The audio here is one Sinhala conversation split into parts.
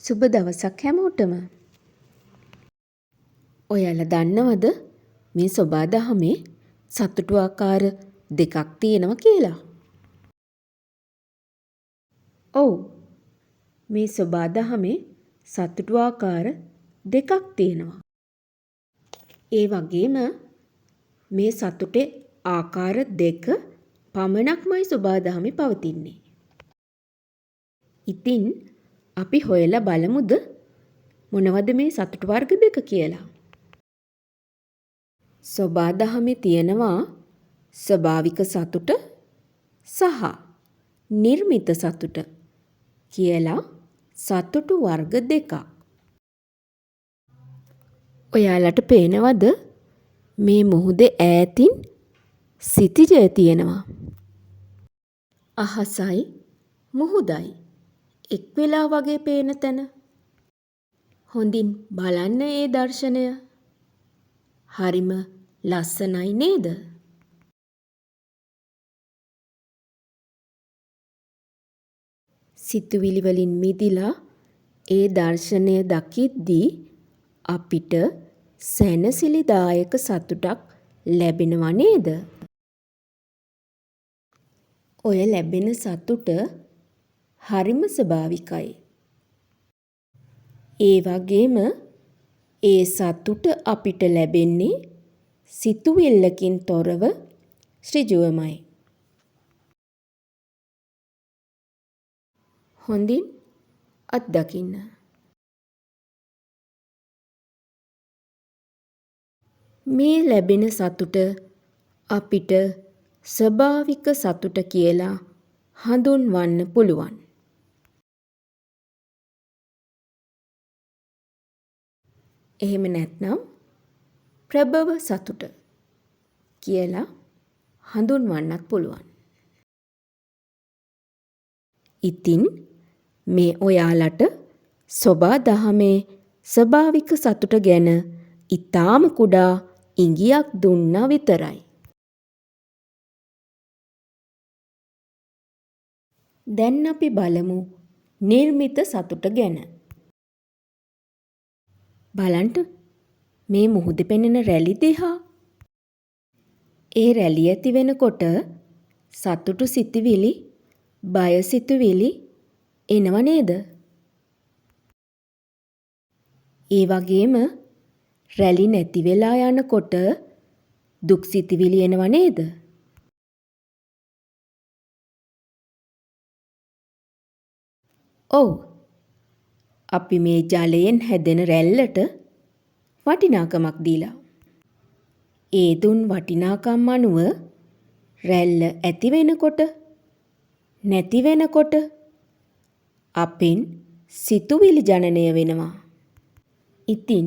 සුබ දවසක් හැමෝටම. ඔයාලා දන්නවද මේ සොබා දහමේ සතුටු ආකාර දෙකක් තියෙනවා කියලා? ඔව්. මේ සොබා දහමේ සතුටු ආකාර දෙකක් තියෙනවා. ඒ වගේම මේ සතුටේ ආකාර දෙක පමණක්මයි සොබා දහමේ පවතින්නේ. ඉතින් අපි හොයලා බලමුද මොනවද මේ සතුට වර්ග දෙක කියලා? සොබා දහමේ තියෙනවා ස්වභාවික සතුට සහ නිර්මිත සතුට කියලා සතුටු වර්ග දෙකක්. ඔයාලට පේනවද මේ මුහුදේ ඈතින් සිතිජය තියෙනවා? අහසයි මුහුදයි එක් වෙලා වගේ පේන තැන. හොඳින් බලන්න ඒ දර්ශනය. හරිම ලස්සනයි නේද? සිතුවිලි වලින් මිදිලා ඒ දර්ශනය දකිද්දී අපිට සැනසිලිදායක සතුටක් ලැබෙනවා නේද? ඔය ලැබෙන සතුට හරිම ස්වභාවිකයි. ඒ වගේම ඒ සතුට අපිට ලැබෙන්නේ සිතුවිල්ලකින් තොරව ඍජුවමයි. හොඳින් අත්දකින්න. මේ ලැබෙන සතුට අපිට ස්වභාවික සතුට කියලා හඳුන්වන්න පුළුවන්. එහෙම නැත්නම් ප්‍රභව සතුට කියලා හඳුන්වන්නත් පුළුවන්. ඉතින් මේ ඔයාලට සොබා දහමේ ස්වභාවික සතුට ගැන ඊටාම කුඩා ඉඟියක් දුන්නා විතරයි. දැන් අපි බලමු නිර්මිත සතුට ගැන. බලන්න මේ මුහුදේ පෙනෙන රැලි දිහා. ඒ රැලි ඇති වෙනකොට සතුටු සිතුවිලි, බය සිතුවිලි එනව නේද? ඒ වගේම රැලි නැති වෙලා යනකොට දුක් සිතුවිලි එනව නේද? ඔව්. අපි මේ ජලයෙන් හැදෙන රැල්ලට වටිනාකමක් දීලා. ඒ දුන් වටිනාකම් අනුව රැල්ල ඇති වෙනකොට නැති වෙනකොට අපෙන් සිතුවිලි ජනනය වෙනවා. ඉතින්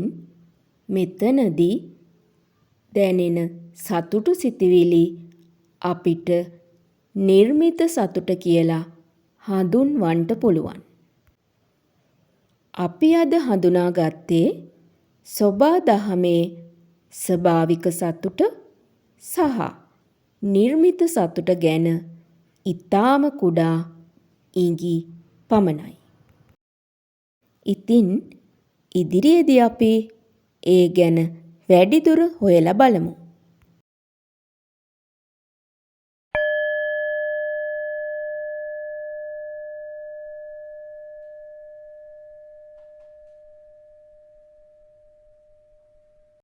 මෙතනදී දැනෙන සතුටු සිතුවිලි අපිට නිර්මිත සතුට කියලා හඳුන්වන්න පුළුවන්. අපි අද හඳුනාගත්තේ සොබා දහමේ ස්වභාවික සතුට සහ නිර්මිත සතුට ගැන ඊටාම කුඩා ඉඟි පමණයි. ඉතින් ඉදිරියේදී අපි ඒ ගැන වැඩිදුර හොයලා බලමු.